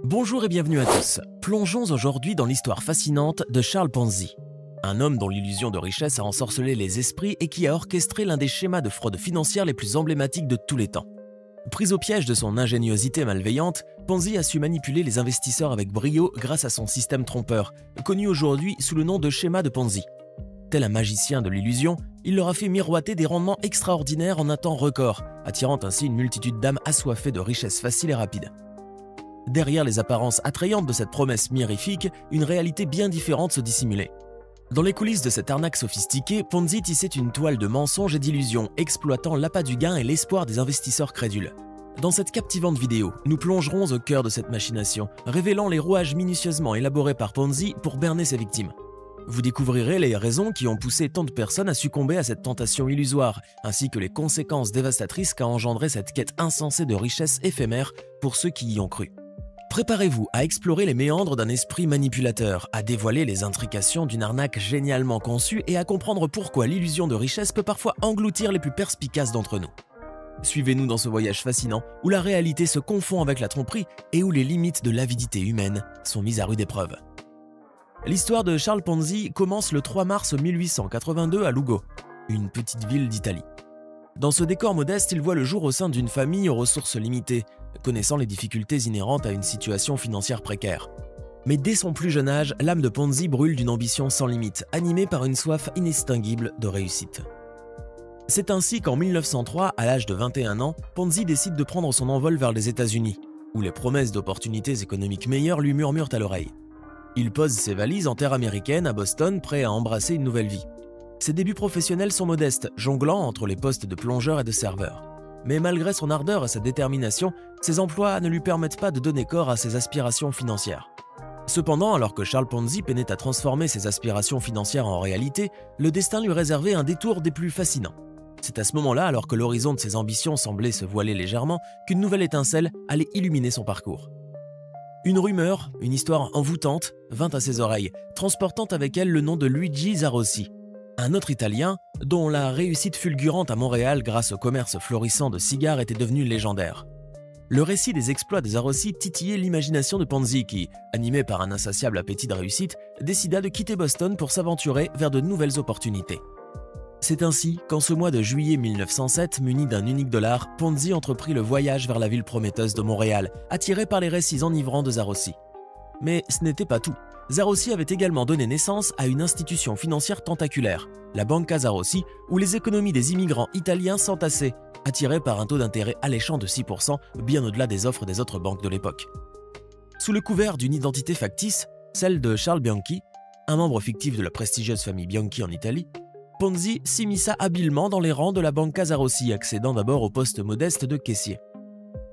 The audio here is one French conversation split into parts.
Bonjour et bienvenue à tous. Plongeons aujourd'hui dans l'histoire fascinante de Charles Ponzi. Un homme dont l'illusion de richesse a ensorcelé les esprits et qui a orchestré l'un des schémas de fraude financière les plus emblématiques de tous les temps. Pris au piège de son ingéniosité malveillante, Ponzi a su manipuler les investisseurs avec brio grâce à son système trompeur, connu aujourd'hui sous le nom de schéma de Ponzi. Tel un magicien de l'illusion, il leur a fait miroiter des rendements extraordinaires en un temps record, attirant ainsi une multitude d'âmes assoiffées de richesses faciles et rapides. Derrière les apparences attrayantes de cette promesse mirifique, une réalité bien différente se dissimulait. Dans les coulisses de cette arnaque sophistiquée, Ponzi tissait une toile de mensonges et d'illusions, exploitant l'appât du gain et l'espoir des investisseurs crédules. Dans cette captivante vidéo, nous plongerons au cœur de cette machination, révélant les rouages minutieusement élaborés par Ponzi pour berner ses victimes. Vous découvrirez les raisons qui ont poussé tant de personnes à succomber à cette tentation illusoire, ainsi que les conséquences dévastatrices qu'a engendré cette quête insensée de richesse éphémère pour ceux qui y ont cru. Préparez-vous à explorer les méandres d'un esprit manipulateur, à dévoiler les intrications d'une arnaque génialement conçue et à comprendre pourquoi l'illusion de richesse peut parfois engloutir les plus perspicaces d'entre nous. Suivez-nous dans ce voyage fascinant où la réalité se confond avec la tromperie et où les limites de l'avidité humaine sont mises à rude épreuve. L'histoire de Charles Ponzi commence le 3 mars 1882 à Lugo, une petite ville d'Italie. Dans ce décor modeste, il voit le jour au sein d'une famille aux ressources limitées, connaissant les difficultés inhérentes à une situation financière précaire. Mais dès son plus jeune âge, l'âme de Ponzi brûle d'une ambition sans limite, animée par une soif inextinguible de réussite. C'est ainsi qu'en 1903, à l'âge de 21 ans, Ponzi décide de prendre son envol vers les États-Unis, où les promesses d'opportunités économiques meilleures lui murmurent à l'oreille. Il pose ses valises en terre américaine à Boston, prêt à embrasser une nouvelle vie. Ses débuts professionnels sont modestes, jonglant entre les postes de plongeur et de serveur. Mais malgré son ardeur et sa détermination, ses emplois ne lui permettent pas de donner corps à ses aspirations financières. Cependant, alors que Charles Ponzi peinait à transformer ses aspirations financières en réalité, le destin lui réservait un détour des plus fascinants. C'est à ce moment-là, alors que l'horizon de ses ambitions semblait se voiler légèrement, qu'une nouvelle étincelle allait illuminer son parcours. Une rumeur, une histoire envoûtante, vint à ses oreilles, transportant avec elle le nom de Luigi Zarossi, un autre Italien dont la réussite fulgurante à Montréal grâce au commerce florissant de cigares était devenue légendaire. Le récit des exploits de Zarossi titillait l'imagination de Ponzi qui, animé par un insatiable appétit de réussite, décida de quitter Boston pour s'aventurer vers de nouvelles opportunités. C'est ainsi qu'en ce mois de juillet 1907, muni d'un unique dollar, Ponzi entreprit le voyage vers la ville prometteuse de Montréal, attiré par les récits enivrants de Zarossi. Mais ce n'était pas tout. Zarossi avait également donné naissance à une institution financière tentaculaire, la Banca Zarossi, où les économies des immigrants italiens s'entassaient, attirés par un taux d'intérêt alléchant de 6%, bien au-delà des offres des autres banques de l'époque. Sous le couvert d'une identité factice, celle de Charles Bianchi, un membre fictif de la prestigieuse famille Bianchi en Italie, Ponzi s'immisça habilement dans les rangs de la Banca Zarossi, accédant d'abord au poste modeste de caissier.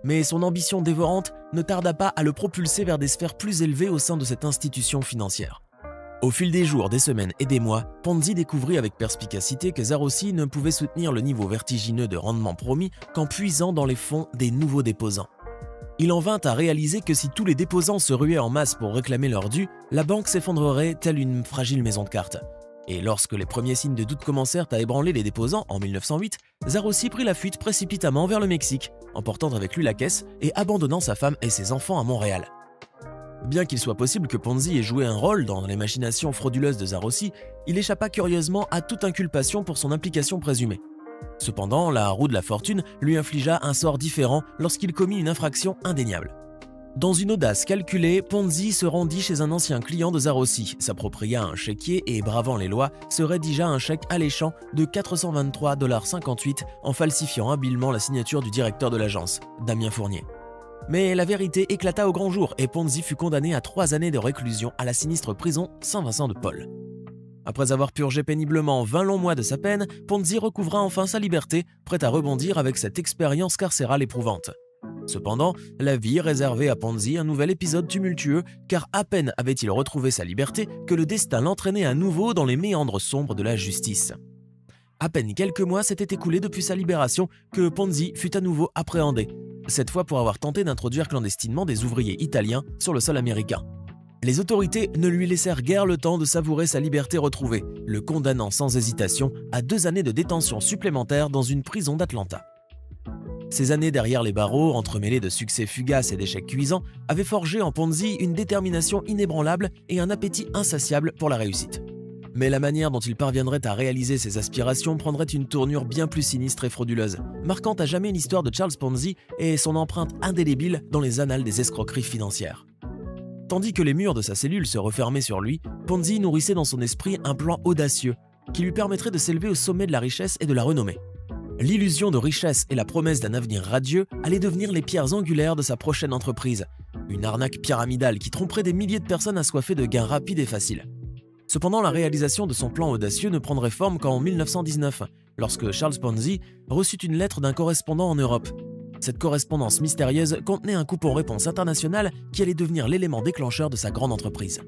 Mais son ambition dévorante ne tarda pas à le propulser vers des sphères plus élevées au sein de cette institution financière. Au fil des jours, des semaines et des mois, Ponzi découvrit avec perspicacité que Zarossi ne pouvait soutenir le niveau vertigineux de rendement promis qu'en puisant dans les fonds des nouveaux déposants. Il en vint à réaliser que si tous les déposants se ruaient en masse pour réclamer leur dû, la banque s'effondrerait telle une fragile maison de cartes. Et lorsque les premiers signes de doute commencèrent à ébranler les déposants en 1908, Zarossi prit la fuite précipitamment vers le Mexique, emportant avec lui la caisse et abandonnant sa femme et ses enfants à Montréal. Bien qu'il soit possible que Ponzi ait joué un rôle dans les machinations frauduleuses de Zarossi, il échappa curieusement à toute inculpation pour son implication présumée. Cependant, la roue de la fortune lui infligea un sort différent lorsqu'il commit une infraction indéniable. Dans une audace calculée, Ponzi se rendit chez un ancien client de Zarossi, s'appropria un chéquier et, bravant les lois, se rédigea un chèque alléchant de 423,58 $ en falsifiant habilement la signature du directeur de l'agence, Damien Fournier. Mais la vérité éclata au grand jour et Ponzi fut condamné à 3 années de réclusion à la sinistre prison Saint-Vincent-de-Paul. Après avoir purgé péniblement 20 longs mois de sa peine, Ponzi recouvra enfin sa liberté, prêt à rebondir avec cette expérience carcérale éprouvante. Cependant, la vie réservait à Ponzi un nouvel épisode tumultueux, car à peine avait-il retrouvé sa liberté que le destin l'entraînait à nouveau dans les méandres sombres de la justice. À peine quelques mois s'étaient écoulés depuis sa libération que Ponzi fut à nouveau appréhendé, cette fois pour avoir tenté d'introduire clandestinement des ouvriers italiens sur le sol américain. Les autorités ne lui laissèrent guère le temps de savourer sa liberté retrouvée, le condamnant sans hésitation à 2 années de détention supplémentaire dans une prison d'Atlanta. Ces années derrière les barreaux, entremêlées de succès fugaces et d'échecs cuisants, avaient forgé en Ponzi une détermination inébranlable et un appétit insatiable pour la réussite. Mais la manière dont il parviendrait à réaliser ses aspirations prendrait une tournure bien plus sinistre et frauduleuse, marquant à jamais l'histoire de Charles Ponzi et son empreinte indélébile dans les annales des escroqueries financières. Tandis que les murs de sa cellule se refermaient sur lui, Ponzi nourrissait dans son esprit un plan audacieux qui lui permettrait de s'élever au sommet de la richesse et de la renommée. L'illusion de richesse et la promesse d'un avenir radieux allaient devenir les pierres angulaires de sa prochaine entreprise, une arnaque pyramidale qui tromperait des milliers de personnes assoiffées de gains rapides et faciles. Cependant, la réalisation de son plan audacieux ne prendrait forme qu'en 1919, lorsque Charles Ponzi reçut une lettre d'un correspondant en Europe. Cette correspondance mystérieuse contenait un coupon-réponse international qui allait devenir l'élément déclencheur de sa grande entreprise.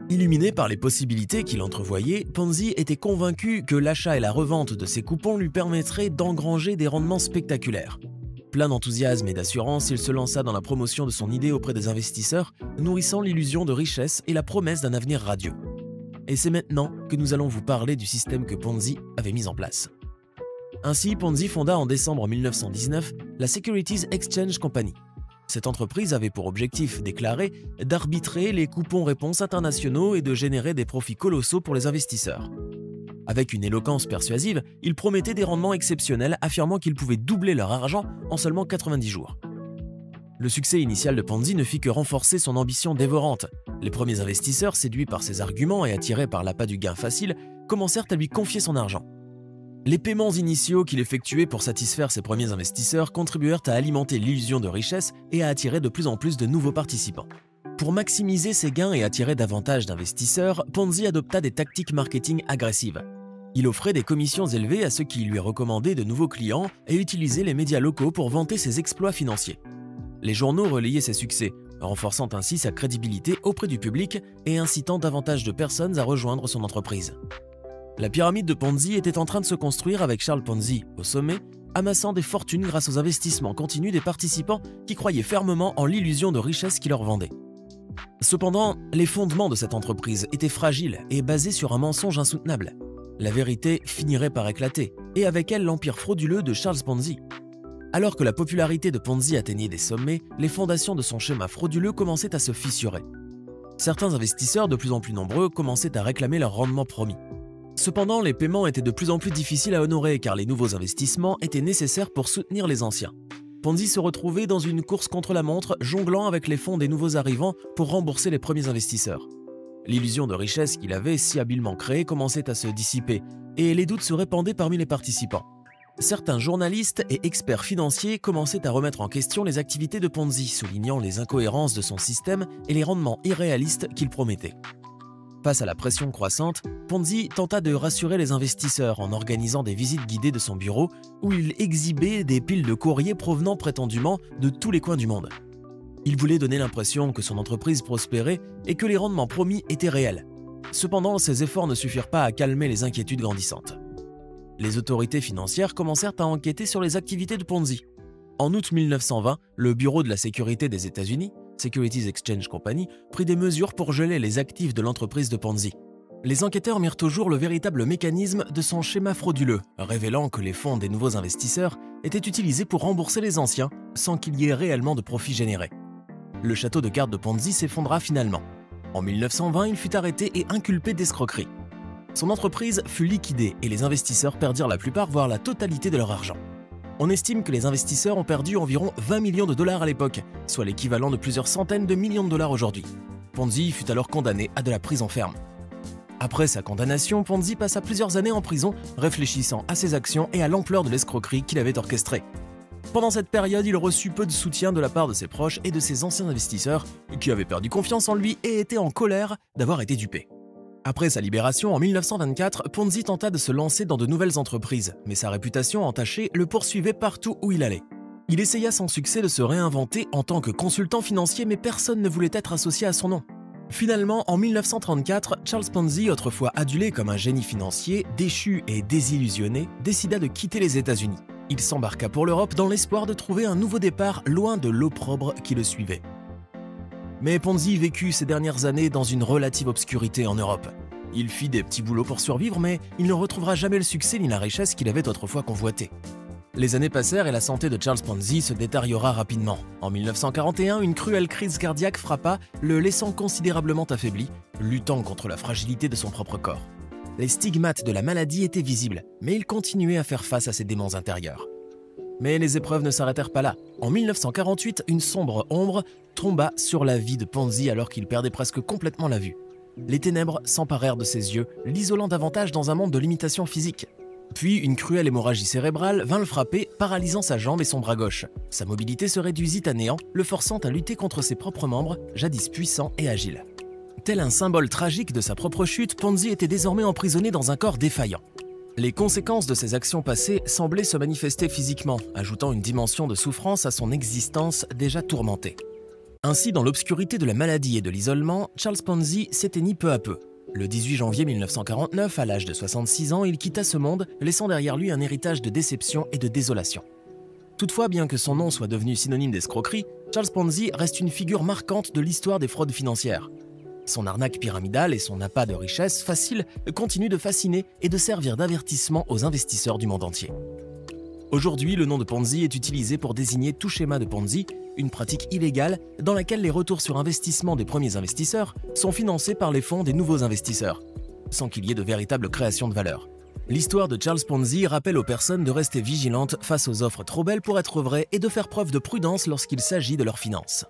Illuminé par les possibilités qu'il entrevoyait, Ponzi était convaincu que l'achat et la revente de ces coupons lui permettraient d'engranger des rendements spectaculaires. Plein d'enthousiasme et d'assurance, il se lança dans la promotion de son idée auprès des investisseurs, nourrissant l'illusion de richesse et la promesse d'un avenir radieux. Et c'est maintenant que nous allons vous parler du système que Ponzi avait mis en place. Ainsi, Ponzi fonda en décembre 1919 la Securities Exchange Company. Cette entreprise avait pour objectif déclaré d'arbitrer les coupons-réponses internationaux et de générer des profits colossaux pour les investisseurs. Avec une éloquence persuasive, il promettait des rendements exceptionnels, affirmant qu'il pouvait doubler leur argent en seulement 90 jours. Le succès initial de Ponzi ne fit que renforcer son ambition dévorante. Les premiers investisseurs, séduits par ses arguments et attirés par l'appât du gain facile, commencèrent à lui confier son argent. Les paiements initiaux qu'il effectuait pour satisfaire ses premiers investisseurs contribuèrent à alimenter l'illusion de richesse et à attirer de plus en plus de nouveaux participants. Pour maximiser ses gains et attirer davantage d'investisseurs, Ponzi adopta des tactiques marketing agressives. Il offrait des commissions élevées à ceux qui lui recommandaient de nouveaux clients et utilisait les médias locaux pour vanter ses exploits financiers. Les journaux relayaient ses succès, renforçant ainsi sa crédibilité auprès du public et incitant davantage de personnes à rejoindre son entreprise. La pyramide de Ponzi était en train de se construire avec Charles Ponzi au sommet, amassant des fortunes grâce aux investissements continus des participants qui croyaient fermement en l'illusion de richesse qu'il leur vendait. Cependant, les fondements de cette entreprise étaient fragiles et basés sur un mensonge insoutenable. La vérité finirait par éclater, et avec elle l'empire frauduleux de Charles Ponzi. Alors que la popularité de Ponzi atteignait des sommets, les fondations de son schéma frauduleux commençaient à se fissurer. Certains investisseurs de plus en plus nombreux commençaient à réclamer leur rendement promis. Cependant, les paiements étaient de plus en plus difficiles à honorer car les nouveaux investissements étaient nécessaires pour soutenir les anciens. Ponzi se retrouvait dans une course contre la montre, jonglant avec les fonds des nouveaux arrivants pour rembourser les premiers investisseurs. L'illusion de richesse qu'il avait si habilement créée commençait à se dissiper et les doutes se répandaient parmi les participants. Certains journalistes et experts financiers commençaient à remettre en question les activités de Ponzi, soulignant les incohérences de son système et les rendements irréalistes qu'il promettait. Face à la pression croissante, Ponzi tenta de rassurer les investisseurs en organisant des visites guidées de son bureau où il exhibait des piles de courriers provenant prétendument de tous les coins du monde. Il voulait donner l'impression que son entreprise prospérait et que les rendements promis étaient réels. Cependant, ces efforts ne suffirent pas à calmer les inquiétudes grandissantes. Les autorités financières commencèrent à enquêter sur les activités de Ponzi. En août 1920, le Bureau de la sécurité des États-Unis, Securities Exchange Company, prit des mesures pour geler les actifs de l'entreprise de Ponzi. Les enquêteurs mirent au jour le véritable mécanisme de son schéma frauduleux, révélant que les fonds des nouveaux investisseurs étaient utilisés pour rembourser les anciens, sans qu'il y ait réellement de profit généré. Le château de cartes de Ponzi s'effondra finalement. En 1920, il fut arrêté et inculpé d'escroquerie. Son entreprise fut liquidée et les investisseurs perdirent la plupart, voire la totalité de leur argent. On estime que les investisseurs ont perdu environ 20 millions de dollars à l'époque, soit l'équivalent de plusieurs centaines de millions de dollars aujourd'hui. Ponzi fut alors condamné à de la prison ferme. Après sa condamnation, Ponzi passa plusieurs années en prison, réfléchissant à ses actions et à l'ampleur de l'escroquerie qu'il avait orchestrée. Pendant cette période, il reçut peu de soutien de la part de ses proches et de ses anciens investisseurs, qui avaient perdu confiance en lui et étaient en colère d'avoir été dupés. Après sa libération en 1924, Ponzi tenta de se lancer dans de nouvelles entreprises, mais sa réputation entachée le poursuivait partout où il allait. Il essaya sans succès de se réinventer en tant que consultant financier, mais personne ne voulait être associé à son nom. Finalement, en 1934, Charles Ponzi, autrefois adulé comme un génie financier, déchu et désillusionné, décida de quitter les États-Unis. Il s'embarqua pour l'Europe dans l'espoir de trouver un nouveau départ loin de l'opprobre qui le suivait. Mais Ponzi vécut ces dernières années dans une relative obscurité en Europe. Il fit des petits boulots pour survivre, mais il ne retrouvera jamais le succès ni la richesse qu'il avait autrefois convoité. Les années passèrent et la santé de Charles Ponzi se détériora rapidement. En 1941, une cruelle crise cardiaque frappa, le laissant considérablement affaibli, luttant contre la fragilité de son propre corps. Les stigmates de la maladie étaient visibles, mais il continuait à faire face à ses démons intérieurs. Mais les épreuves ne s'arrêtèrent pas là. En 1948, une sombre ombre tomba sur la vie de Ponzi alors qu'il perdait presque complètement la vue. Les ténèbres s'emparèrent de ses yeux, l'isolant davantage dans un monde de limitations physiques. Puis, une cruelle hémorragie cérébrale vint le frapper, paralysant sa jambe et son bras gauche. Sa mobilité se réduisit à néant, le forçant à lutter contre ses propres membres, jadis puissants et agiles. Tel un symbole tragique de sa propre chute, Ponzi était désormais emprisonné dans un corps défaillant. Les conséquences de ses actions passées semblaient se manifester physiquement, ajoutant une dimension de souffrance à son existence déjà tourmentée. Ainsi, dans l'obscurité de la maladie et de l'isolement, Charles Ponzi s'éteignit peu à peu. Le 18 janvier 1949, à l'âge de 66 ans, il quitta ce monde, laissant derrière lui un héritage de déception et de désolation. Toutefois, bien que son nom soit devenu synonyme d'escroquerie, Charles Ponzi reste une figure marquante de l'histoire des fraudes financières. Son arnaque pyramidale et son appât de richesse facile continuent de fasciner et de servir d'avertissement aux investisseurs du monde entier. Aujourd'hui, le nom de Ponzi est utilisé pour désigner tout schéma de Ponzi, une pratique illégale dans laquelle les retours sur investissement des premiers investisseurs sont financés par les fonds des nouveaux investisseurs, sans qu'il y ait de véritable création de valeur. L'histoire de Charles Ponzi rappelle aux personnes de rester vigilantes face aux offres trop belles pour être vraies et de faire preuve de prudence lorsqu'il s'agit de leurs finances.